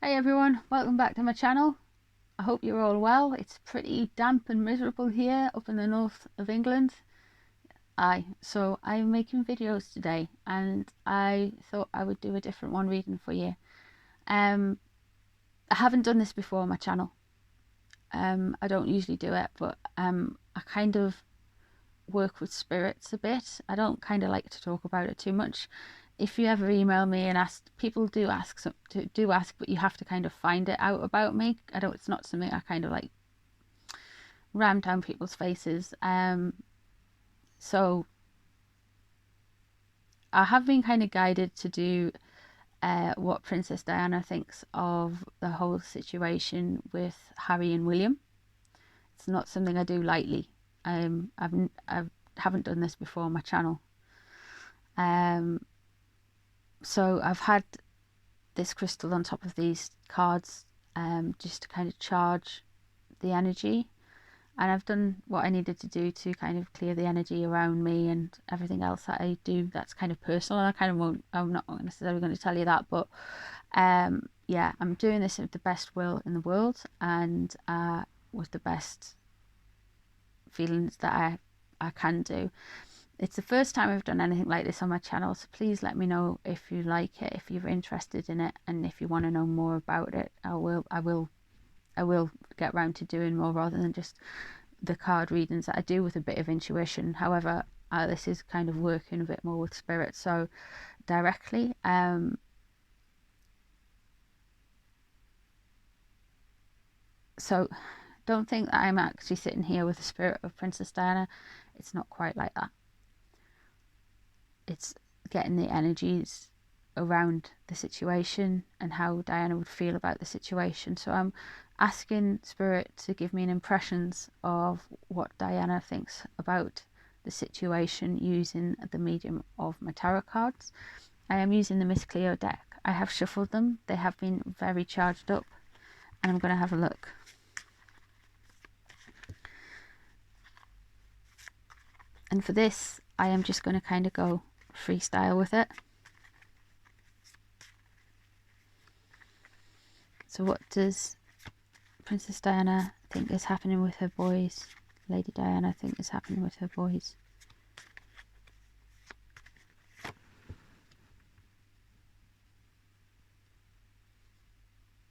Hey everyone, welcome back to my channel. I hope you're all well. It's pretty damp and miserable here up in the north of England. So I'm making videos today and I thought I would do a different one reading for you. I haven't done this before on my channel. I don't usually do it, but I kind of work with spirits a bit. I don't kind of like to talk about it too much. If you ever email me and ask, people do ask, but you have to kind of find it out about me. It's not something I kind of like ram down people's faces. So I have been kind of guided to do what Princess Diana thinks of the whole situation with Harry and William. It's not something I do lightly. I haven't done this before on my channel. So I've had this crystal on top of these cards just to kind of charge the energy, and I've done what I needed to do to kind of clear the energy around me and everything else that I do that's kind of personal. And I'm not necessarily going to tell you that, but yeah, I'm doing this with the best will in the world and with the best feelings that I can do. It's the first time I've done anything like this on my channel, so please let me know if you like it, if you're interested in it, and if you want to know more about it. I will get round to doing more rather than just the card readings that I do with a bit of intuition. However, this is kind of working a bit more with spirit, so directly. So don't think that I'm actually sitting here with the spirit of Princess Diana. It's not quite like that. It's getting the energies around the situation and how Diana would feel about the situation. So I'm asking Spirit to give me an impressions of what Diana thinks about the situation using the medium of my tarot cards. I am using the Miss Cleo deck. I have shuffled them. They have been very charged up, and I'm going to have a look. And for this, I am just going to kind of go freestyle with it. So what does Princess Diana think is happening with her boys? Lady Diana think is happening with her boys?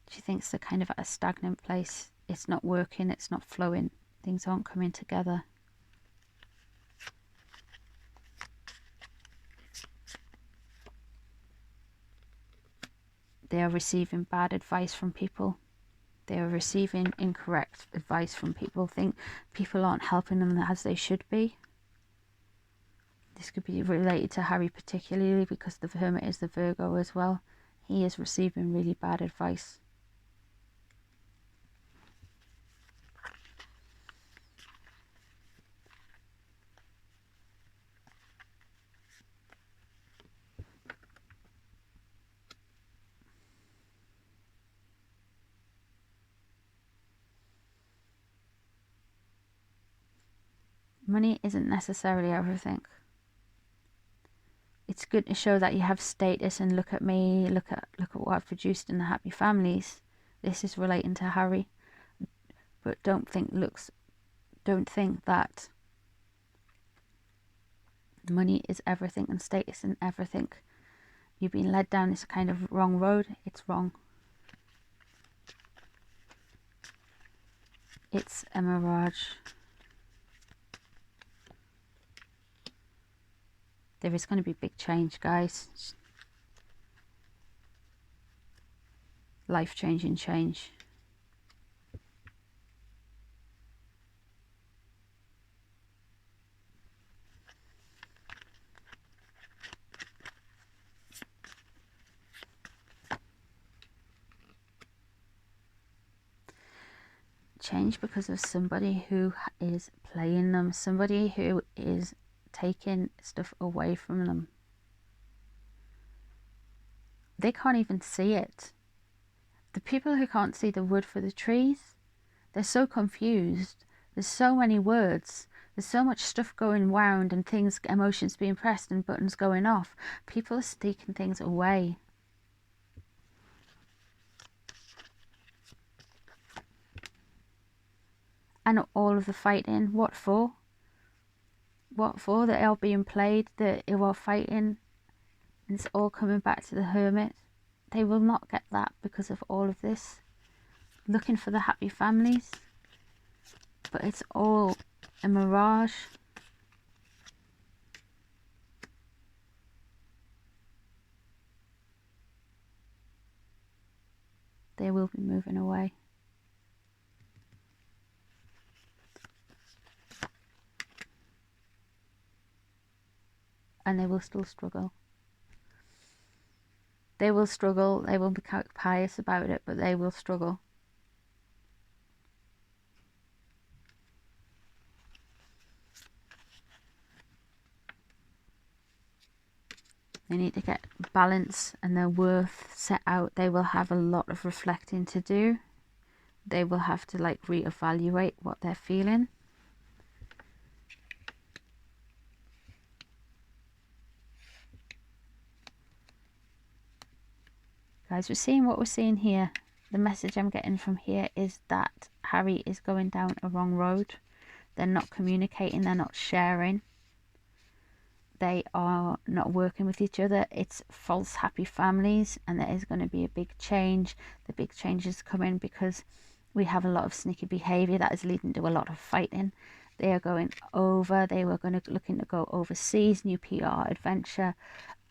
She thinks they're kind of at a stagnant place. It's not working, it's not flowing. Things aren't coming together. They are receiving bad advice from people. They are receiving incorrect advice from people. Think people aren't helping them as they should be. This could be related to Harry particularly because the Hermit is the Virgo as well. He is receiving really bad advice. Money isn't necessarily everything. It's good to show that you have status and look at me, look at what I've produced in the Happy Families. This is relating to Harry. But don't think that money is everything and status and everything. You've been led down this kind of wrong road. It's wrong. It's a mirage. There is going to be big change, guys. Life-changing change. Change because of somebody who is playing them, somebody who is taking stuff away from them. They can't even see it. The people who can't see the wood for the trees, they're so confused. There's so many words. There's so much stuff going round and things, emotions being pressed and buttons going off. People are taking things away. And all of the fighting, what for? What for? They are being played, that they are fighting, and it's all coming back to the Hermit. They will not get that because of all of this. Looking for the happy families, but it's all a mirage. They will be moving away. And they will still struggle. They will struggle. They won't be pious about it, but they will struggle. They need to get balance and their worth set out. They will have a lot of reflecting to do. They will have to like reevaluate what they're feeling. Guys, we're seeing what we're seeing here. The message I'm getting from here is that Harry is going down a wrong road. They're not communicating, they're not sharing. They are not working with each other. It's false happy families, and there is going to be a big change. The big changes coming because we have a lot of sneaky behavior that is leading to a lot of fighting. They are going over. They were looking to go overseas, new PR adventure,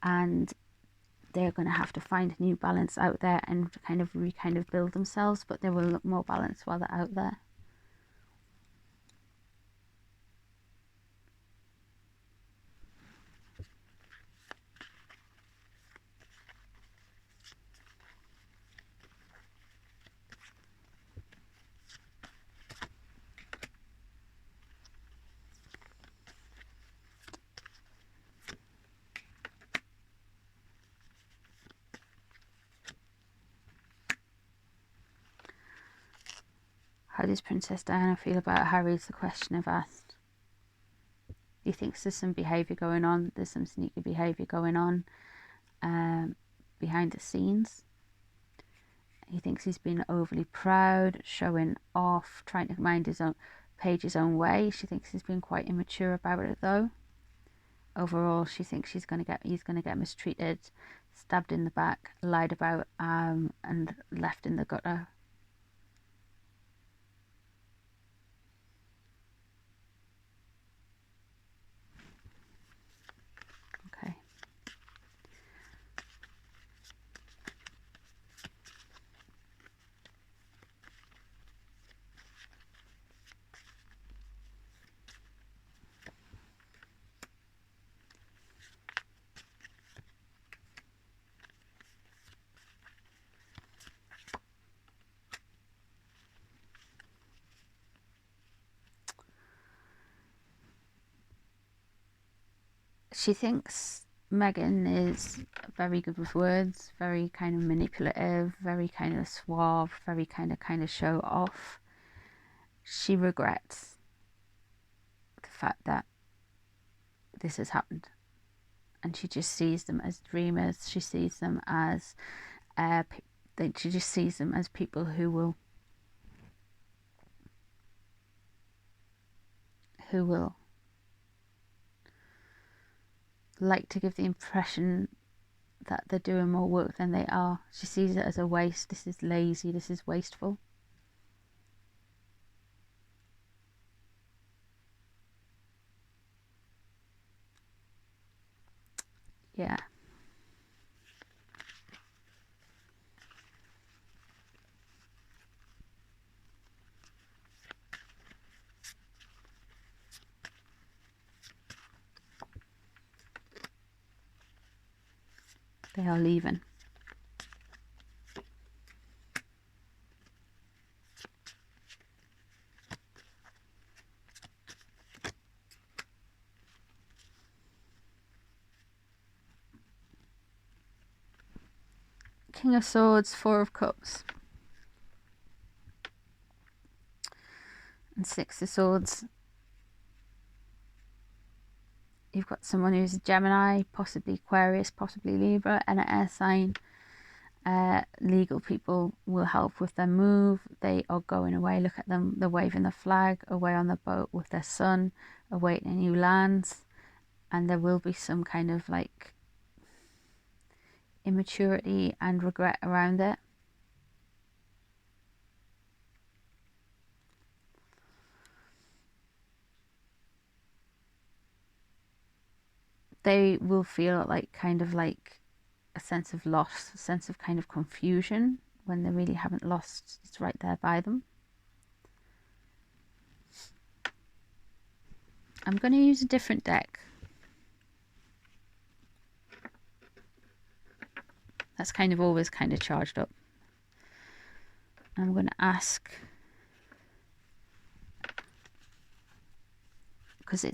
and they're going to have to find a new balance out there and kind of build themselves, but they will look more balanced while they're out there. How does Princess Diana feel about Harry is the question I've asked. He thinks there's some behaviour going on. There's some sneaky behaviour going on behind the scenes. He thinks he's been overly proud, showing off, trying to mind his own Paige's own way. She thinks he's been quite immature about it though. Overall, she thinks he's going to get mistreated, stabbed in the back, lied about, and left in the gutter. Okay. She thinks Megan is very good with words, very kind of manipulative, very kind of suave, very kind of show off. She regrets the fact that this has happened, and she just sees them as dreamers. She sees them as she just sees them as people who will like to give the impression that they're doing more work than they are. She sees it as a waste. This is lazy. This is wasteful. Yeah. They are leaving. King of Swords, Four of Cups, and Six of Swords. You've got someone who's a Gemini, possibly Aquarius, possibly Libra, and an air sign. Legal people will help with their move. They are going away. Look at them. They're waving the flag away on the boat with their son, awaiting a new lands. And there will be some kind of like immaturity and regret around it. They will feel like kind of like a sense of loss, a sense of kind of confusion when they really haven't lost. It's right there by them. I'm going to use a different deck. That's kind of always kind of charged up. I'm going to ask, because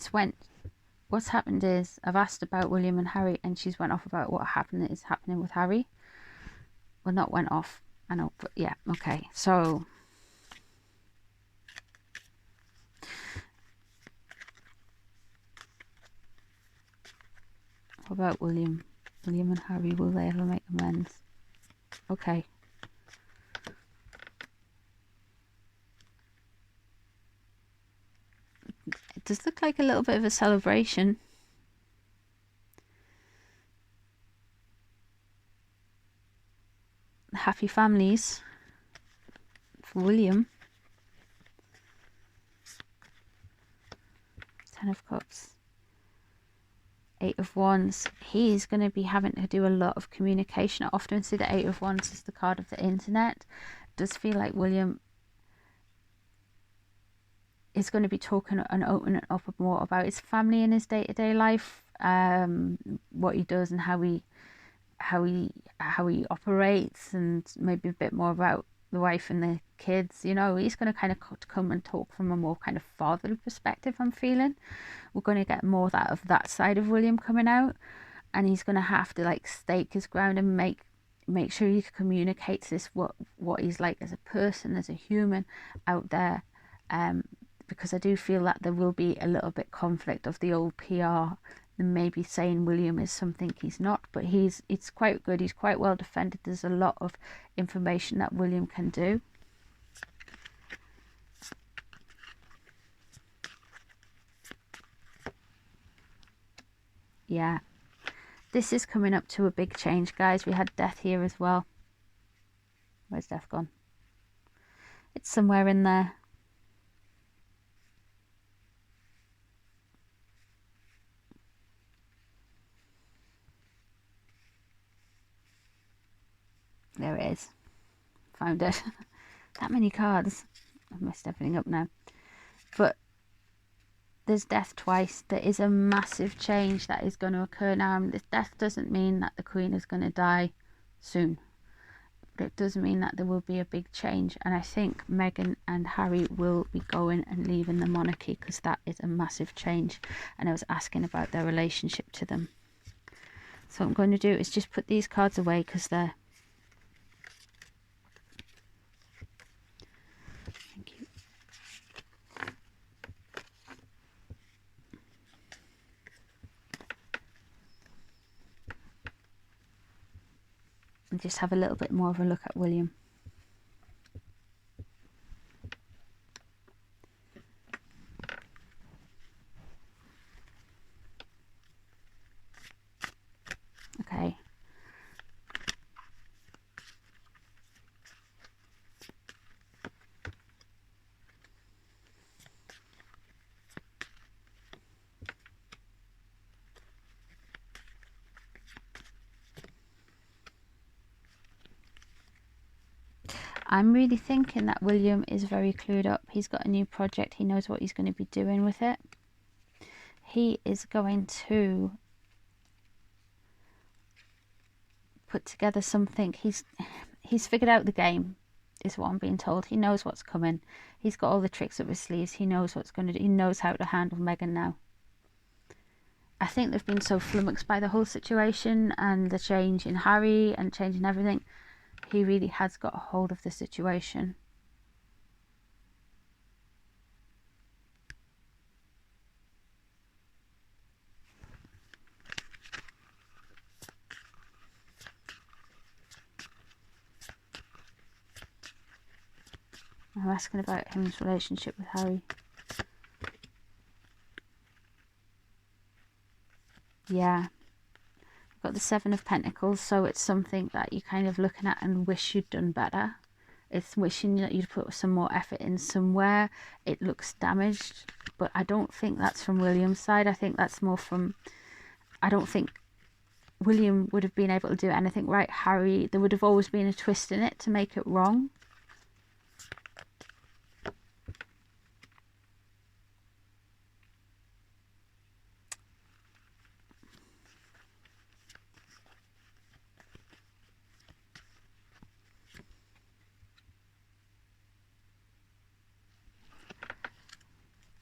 what's happened is I've asked about William and Harry, and she's went off about what is happening with Harry. Well, not went off, I know, but yeah, okay. So what about William? William and Harry, will they ever make amends? Okay. It does look like a little bit of a celebration. Happy families for William. 10 of Cups. 8 of Wands. He's going to be having to do a lot of communication. I often see the 8 of Wands as the card of the internet. It does feel like William is going to be talking and opening up more about his family and his day-to-day life, what he does and how he operates, and maybe a bit more about the wife and the kids. You know, he's going to kind of come and talk from a more kind of fatherly perspective. I'm feeling we're going to get more of that side of William coming out, and he's going to have to like stake his ground and make sure he communicates this what he's like as a person, as a human out there. Because I do feel that there will be a little bit conflict of the old PR and maybe saying William is something he's not, but it's quite good. He's quite well defended. There's a lot of information that William can do. Yeah, this is coming up to a big change, guys. We had death here as well. Where's death gone? It's somewhere in there. There it is. Found it. That many cards. I've messed everything up now. But there's death twice. There is a massive change that is going to occur now. And this death doesn't mean that the Queen is going to die soon. But it does mean that there will be a big change. And I think Meghan and Harry will be going and leaving the monarchy, because that is a massive change. And I was asking about their relationship to them. So what I'm going to do is just put these cards away, because they're... Thank you. And just have a little bit more of a look at William. Okay. I'm really thinking that William is very clued up. He's got a new project. He knows what he's going to be doing with it. He is going to put together something. He's figured out the game, is what I'm being told. He knows what's coming. He's got all the tricks up his sleeves. He knows what's going to do. He knows how to handle Meghan now. I think they've been so flummoxed by the whole situation and the change in Harry and changing everything. He really has got a hold of the situation. I'm asking about his relationship with Harry. Yeah. I've got the Seven of Pentacles, so it's something that you're kind of looking at and wish you'd done better. It's wishing that you'd put some more effort in somewhere. It looks damaged, but I don't think that's from William's side. I think that's more from... I don't think William would have been able to do anything right. Harry, there would have always been a twist in it to make it wrong.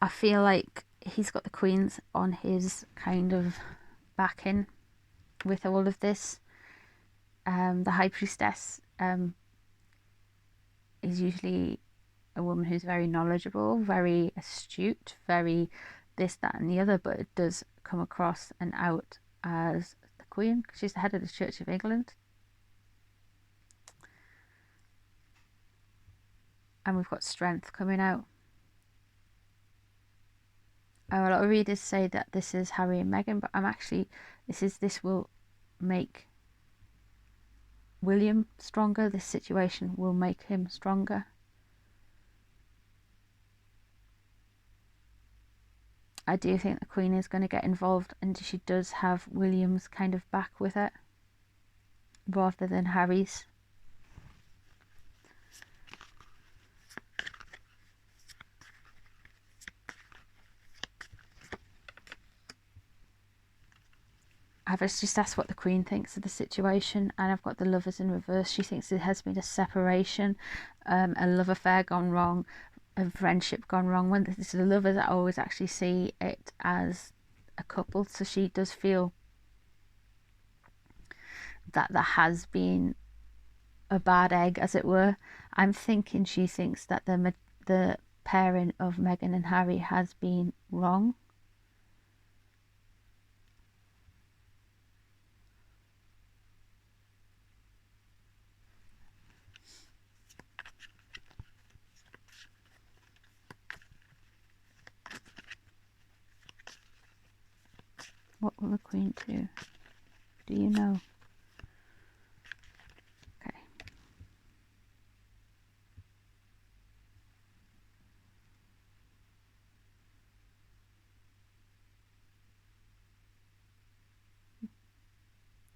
I feel like he's got the Queens on his kind of backing with all of this. The High Priestess is usually a woman who's very knowledgeable, very astute, very this, that and the other, but it does come across and out as the Queen. She's the head of the Church of England. And we've got strength coming out. A lot of readers say that this is Harry and Meghan, but I'm actually, this will make William stronger. This situation will make him stronger. I do think the Queen is going to get involved, and she does have William's kind of back with it, rather than Harry's. I've just asked what the Queen thinks of the situation, and I've got the Lovers in reverse. She thinks there has been a separation, a love affair gone wrong, a friendship gone wrong. When it's the lovers, I always actually see it as a couple, so she does feel that there has been a bad egg, as it were. I'm thinking she thinks that the pairing of Meghan and Harry has been wrong. What will the Queen do? Do you know? Okay.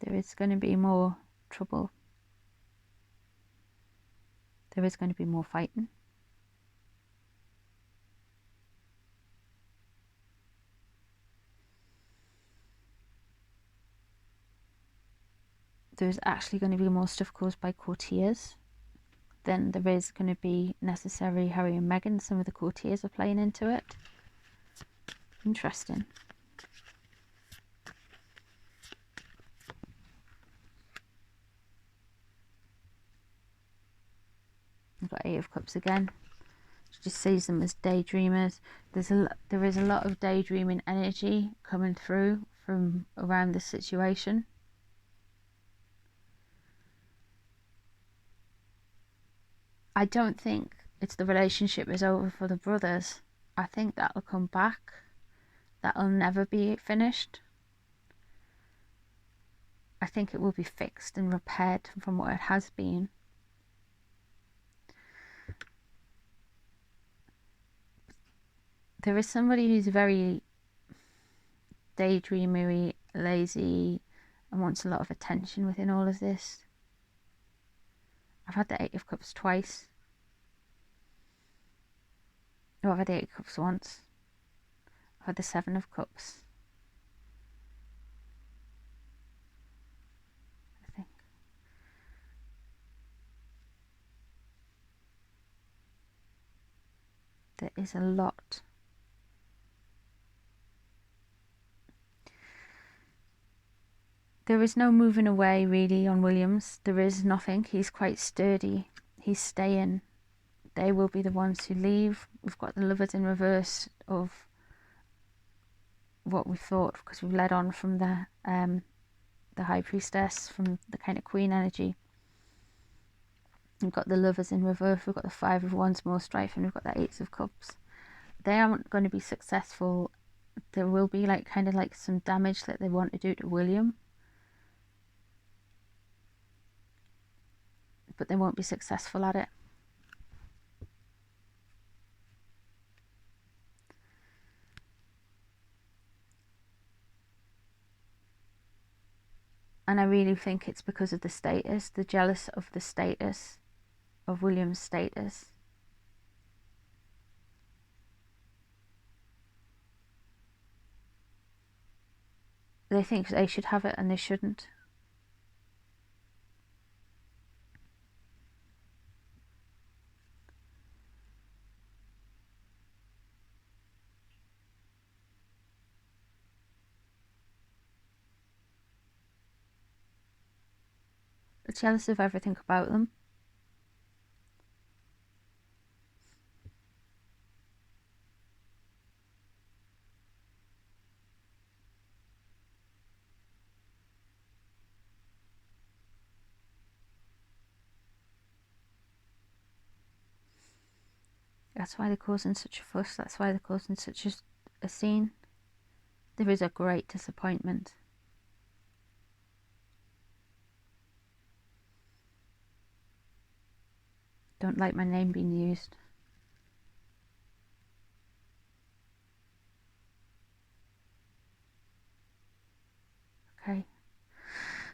There is going to be more trouble. There is going to be more fighting. There's actually going to be more stuff caused by courtiers than there is going to be necessary Harry and Meghan. Some of the courtiers are playing into it. Interesting. I've got Eight of Cups again. She just sees them as daydreamers. There is a lot of daydreaming energy coming through from around this situation. I don't think it's the relationship is over for the brothers. I think that'll come back. That'll never be finished. I think it will be fixed and repaired from what it has been. There is somebody who's very daydreamery, lazy, and wants a lot of attention within all of this. I've had the Eight of Cups twice. Oh, I've had the Eight of Cups once. I've had the Seven of Cups. I think. There is a lot. There is no moving away really on Williams. There is nothing. He's quite sturdy. He's staying. They will be the ones who leave. We've got the Lovers in reverse of what we thought, because we've led on from the High Priestess, from the kind of Queen energy. We've got the Lovers in reverse, we've got the Five of Wands, more strife, and we've got the Eights of Cups. They aren't going to be successful. There will be like kind of like some damage that they want to do to William, but they won't be successful at it. And I really think it's because of the status. They're jealous of the status, of William's status. They think they should have it and they shouldn't. They're jealous of everything about them. That's why they're causing such a fuss. That's why they're causing such a scene. There is a great disappointment. Don't like my name being used. Okay.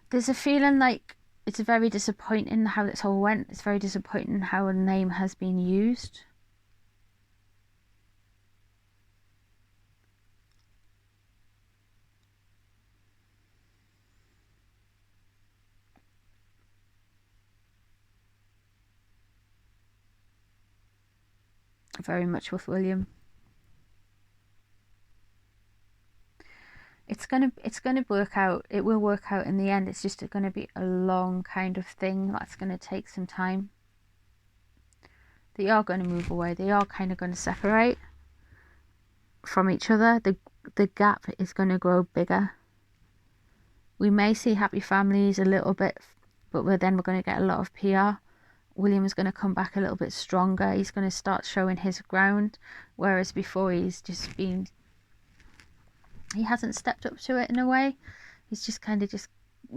There's a feeling like it's very disappointing how this all went. It's very disappointing how a name has been used. Very much with William. It's gonna work out. It will work out in the end. It's just gonna be a long kind of thing that's gonna take some time. They are going to move away. They are kind of going to separate from each other. The gap is going to grow bigger. We may see happy families a little bit, but then we're going to get a lot of PR. William is going to come back a little bit stronger. He's going to start showing his ground, whereas before he hasn't stepped up to it in a way. He's just kind of just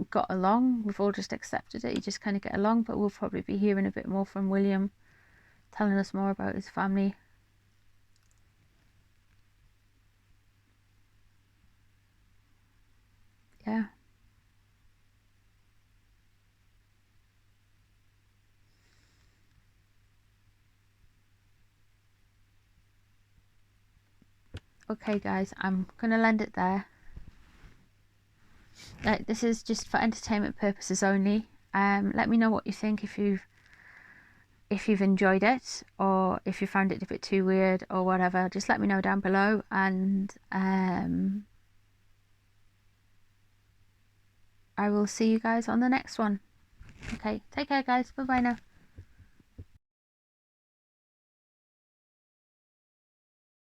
got along. We've all just accepted it. You just kind of get along, but we'll probably be hearing a bit more from William, telling us more about his family. Yeah. Okay guys, I'm gonna land it there. This is just for entertainment purposes only. Let me know what you think, if you've enjoyed it, or if you found it a bit too weird or whatever. Just let me know down below, and I will see you guys on the next one. Okay, take care guys, bye bye now.